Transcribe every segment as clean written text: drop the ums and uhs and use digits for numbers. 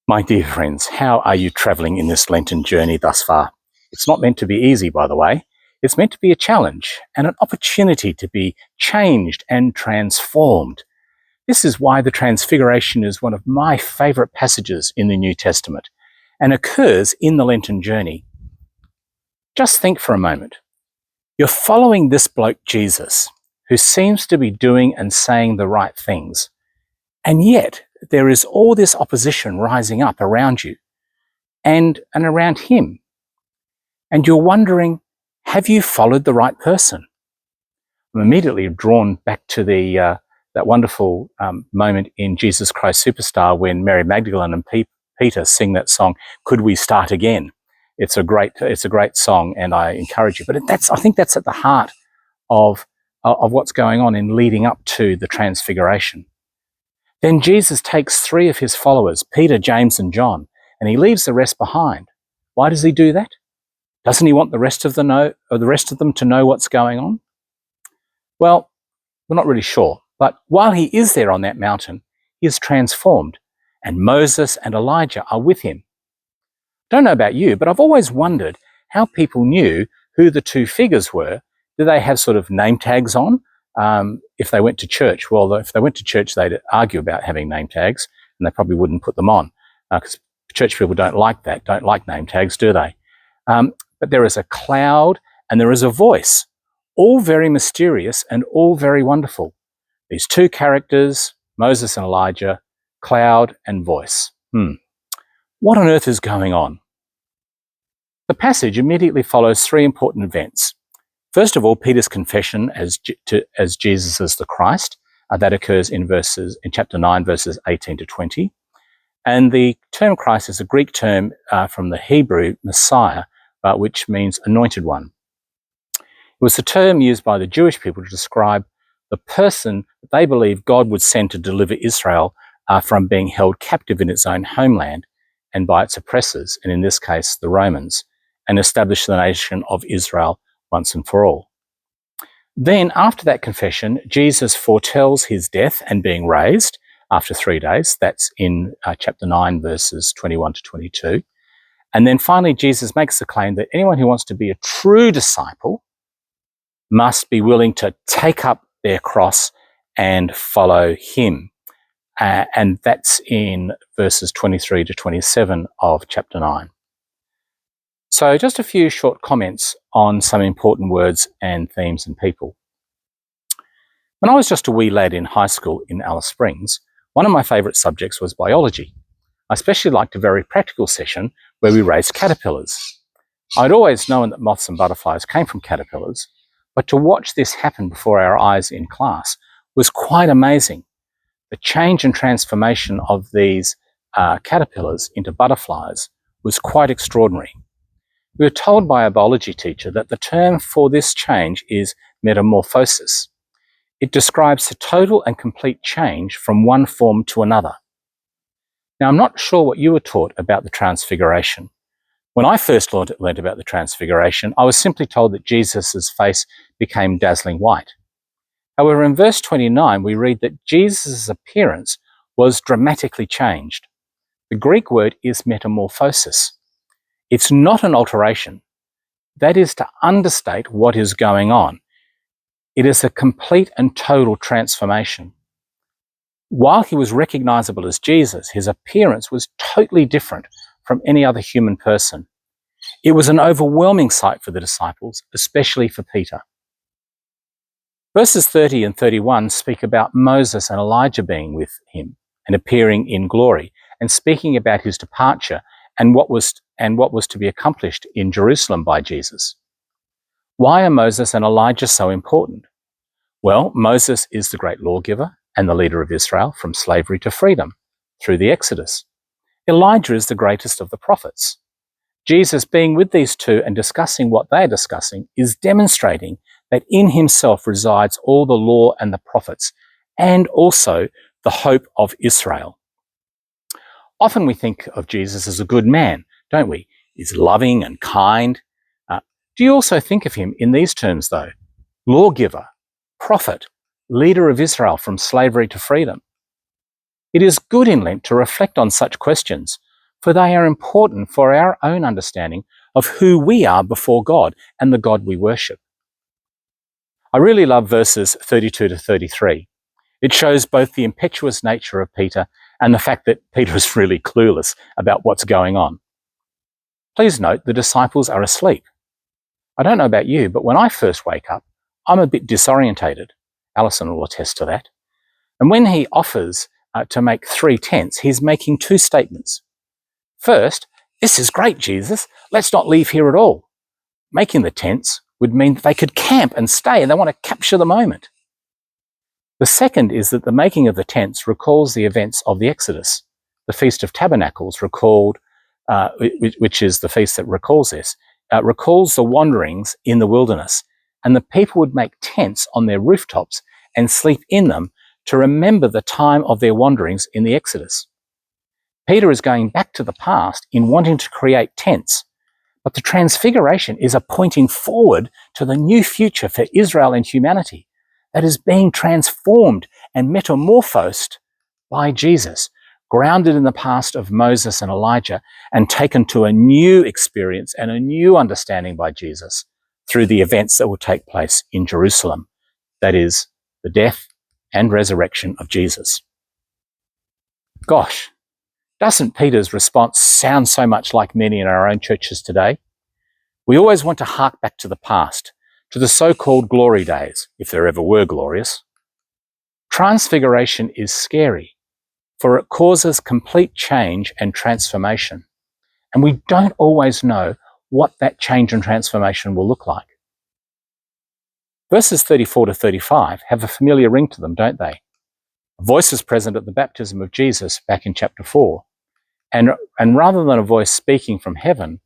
My dear friends, how are you travelling in this Lenten journey thus far? It's not meant to be easy, by the way. It's meant to be a challenge and an opportunity to be changed and transformed. This is why the Transfiguration is one of my favourite passages in the New Testament and occurs in the Lenten journey. Just think for a moment. You're following this bloke Jesus, who seems to be doing and saying the right things, and yet there is all this opposition rising up around you and around him. And you're wondering, have you followed the right person? I'm immediately drawn back to that wonderful moment in Jesus Christ Superstar when Mary Magdalene and Peter sing that song, "Could We Start Again?" It's a great song, and I encourage you. But I think that's at the heart of what's going on in leading up to the Transfiguration. Then Jesus takes three of his followers, Peter, James, and John, and he leaves the rest behind. Why does he do that? Doesn't he want the rest of them to know what's going on? Well, we're not really sure. But while he is there on that mountain, he is transformed, and Moses and Elijah are with him. Don't know about you, but I've always wondered how people knew who the two figures were. Do they have sort of name tags on? If they went to church, well, if they went to church, they'd argue about having name tags, and they probably wouldn't put them on because church people don't like name tags, do they? But there is a cloud and there is a voice, all very mysterious and all very wonderful. These two characters, Moses and Elijah, cloud and voice. What on earth is going on? The passage immediately follows three important events. First of all, Peter's confession as Jesus as the Christ. That occurs in chapter 9, verses 18 to 20. And the term Christ is a Greek term from the Hebrew Messiah, which means anointed one. It was the term used by the Jewish people to describe the person that they believed God would send to deliver Israel from being held captive in its own homeland and by its oppressors, and in this case, the Romans, and establish the nation of Israel once and for all. Then, after that confession, Jesus foretells his death and being raised after 3 days. That's in chapter 9, verses 21 to 22. And then finally, Jesus makes the claim that anyone who wants to be a true disciple must be willing to take up their cross and follow him. And that's in verses 23 to 27 of chapter 9. So just a few short comments on some important words and themes and people. When I was just a wee lad in high school in Alice Springs, one of my favourite subjects was biology. I especially liked a very practical session where we raised caterpillars. I'd always known that moths and butterflies came from caterpillars, but to watch this happen before our eyes in class was quite amazing. The change and transformation of these caterpillars into butterflies was quite extraordinary. We were told by a biology teacher that the term for this change is metamorphosis. It describes the total and complete change from one form to another. Now, I'm not sure what you were taught about the Transfiguration. When I first learnt about the Transfiguration, I was simply told that Jesus' face became dazzling white. However, in verse 29, we read that Jesus' appearance was dramatically changed. The Greek word is metamorphosis. It's not an alteration. That is to understate what is going on. It is a complete and total transformation. While he was recognizable as Jesus, his appearance was totally different from any other human person. It was an overwhelming sight for the disciples, especially for Peter. Verses 30 and 31 speak about Moses and Elijah being with him and appearing in glory, and speaking about his departure and what was to be accomplished in Jerusalem by Jesus. Why are Moses and Elijah so important? Well, Moses is the great lawgiver and the leader of Israel from slavery to freedom through the Exodus. Elijah is the greatest of the prophets. Jesus being with these two and discussing what they are discussing is demonstrating that in himself resides all the law and the prophets, and also the hope of Israel. Often we think of Jesus as a good man, don't we? He's loving and kind. Do you also think of him in these terms, though? Lawgiver, prophet, leader of Israel from slavery to freedom. It is good in Lent to reflect on such questions. for they are important for our own understanding of who we are before God and the God we worship. I really love verses 32 to 33. It shows both the impetuous nature of Peter and the fact that Peter is really clueless about what's going on. Please note the disciples are asleep. I don't know about you, but when I first wake up, I'm a bit disorientated. Alison will attest to that. And when he offers to make 3 tents, he's making 2 statements. First, this is great, Jesus. Let's not leave here at all. Making the tents would mean that they could camp and stay, and they want to capture the moment. The second is that the making of the tents recalls the events of the Exodus. The Feast of Tabernacles recalled, which is the feast that recalls this, recalls the wanderings in the wilderness. And the people would make tents on their rooftops and sleep in them to remember the time of their wanderings in the Exodus. Peter is going back to the past in wanting to create tents, but the Transfiguration is a pointing forward to the new future for Israel and humanity that is being transformed and metamorphosed by Jesus, grounded in the past of Moses and Elijah and taken to a new experience and a new understanding by Jesus through the events that will take place in Jerusalem, that is, the death and resurrection of Jesus. Gosh, doesn't Peter's response sound so much like many in our own churches today? We always want to hark back to the past, to the so-called glory days, if there ever were glorious. Transfiguration is scary, for it causes complete change and transformation. And we don't always know what that change and transformation will look like. Verses 34 to 35 have a familiar ring to them, don't they? A voice is present at the baptism of Jesus back in chapter 4. And rather than a voice speaking from heaven,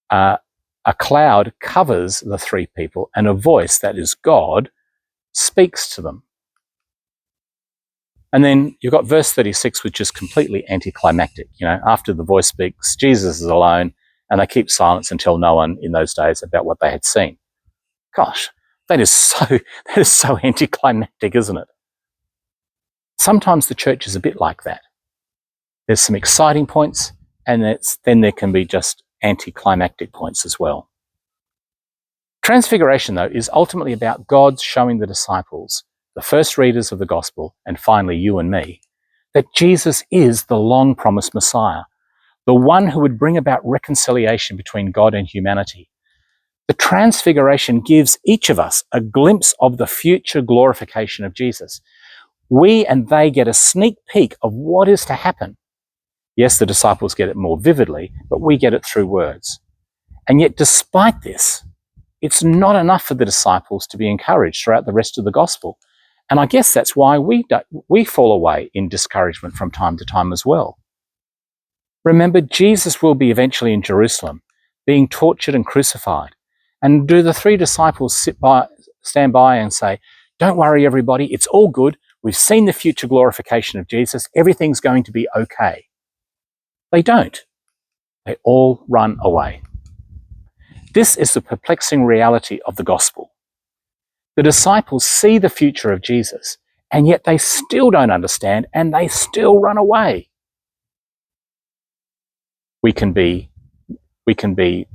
a cloud covers the 3 people and a voice, that is God, speaks to them. And then you've got verse 36, which is completely anticlimactic. After the voice speaks, Jesus is alone, and they keep silence and tell no one in those days about what they had seen. Gosh, that is so anticlimactic, isn't it? Sometimes the church is a bit like that. There's some exciting points, and then there can be just anticlimactic points as well. Transfiguration, though, is ultimately about God showing the disciples, the first readers of the gospel, and finally you and me, that Jesus is the long-promised Messiah, the one who would bring about reconciliation between God and humanity. The Transfiguration gives each of us a glimpse of the future glorification of Jesus. We and they get a sneak peek of what is to happen. Yes, the disciples get it more vividly, but we get it through words. And yet, despite this, it's not enough for the disciples to be encouraged throughout the rest of the gospel. And I guess that's why we fall away in discouragement from time to time as well. Remember, Jesus will be eventually in Jerusalem, being tortured and crucified. And do the 3 disciples stand by and say, "Don't worry, everybody, it's all good. We've seen the future glorification of Jesus. Everything's going to be okay"? They don't. They all run away. This is the perplexing reality of the gospel. The disciples see the future of Jesus, and yet they still don't understand, and they still run away. We can be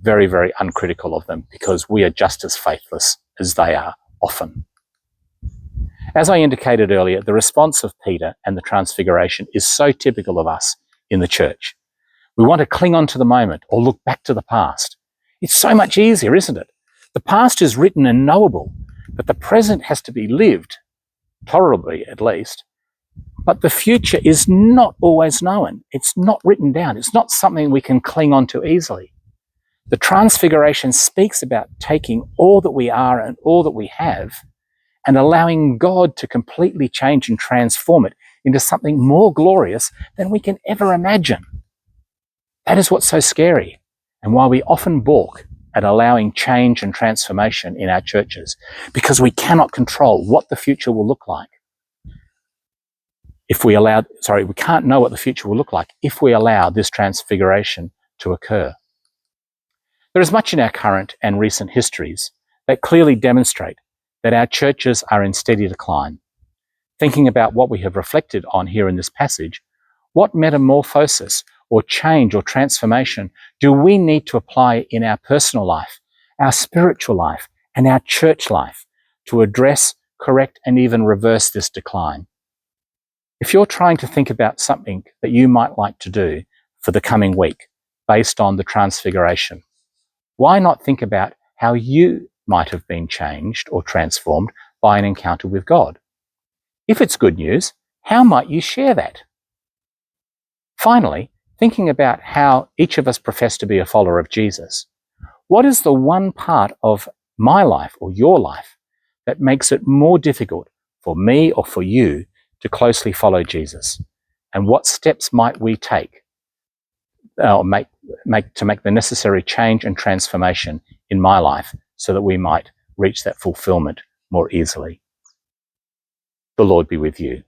very, very uncritical of them because we are just as faithless as they are often. As I indicated earlier, the response of Peter and the Transfiguration is so typical of us in the church. We want to cling on to the moment or look back to the past. It's so much easier, isn't it? The past is written and knowable, but the present has to be lived, tolerably at least. But the future is not always known. It's not written down. It's not something we can cling on to easily. The Transfiguration speaks about taking all that we are and all that we have and allowing God to completely change and transform it into something more glorious than we can ever imagine. That is what's so scary, and why we often balk at allowing change and transformation in our churches, because we cannot control what the future will look like. We can't know what the future will look like if we allow this transfiguration to occur. There is much in our current and recent histories that clearly demonstrate that our churches are in steady decline. Thinking about what we have reflected on here in this passage, what metamorphosis or change or transformation do we need to apply in our personal life, our spiritual life, and our church life to address, correct, and even reverse this decline? If you're trying to think about something that you might like to do for the coming week based on the Transfiguration, why not think about how you might have been changed or transformed by an encounter with God? If it's good news, how might you share that? Finally, thinking about how each of us profess to be a follower of Jesus, what is the one part of my life or your life that makes it more difficult for me or for you to closely follow Jesus? And what steps might we take to make the necessary change and transformation in my life so that we might reach that fulfillment more easily? The Lord be with you.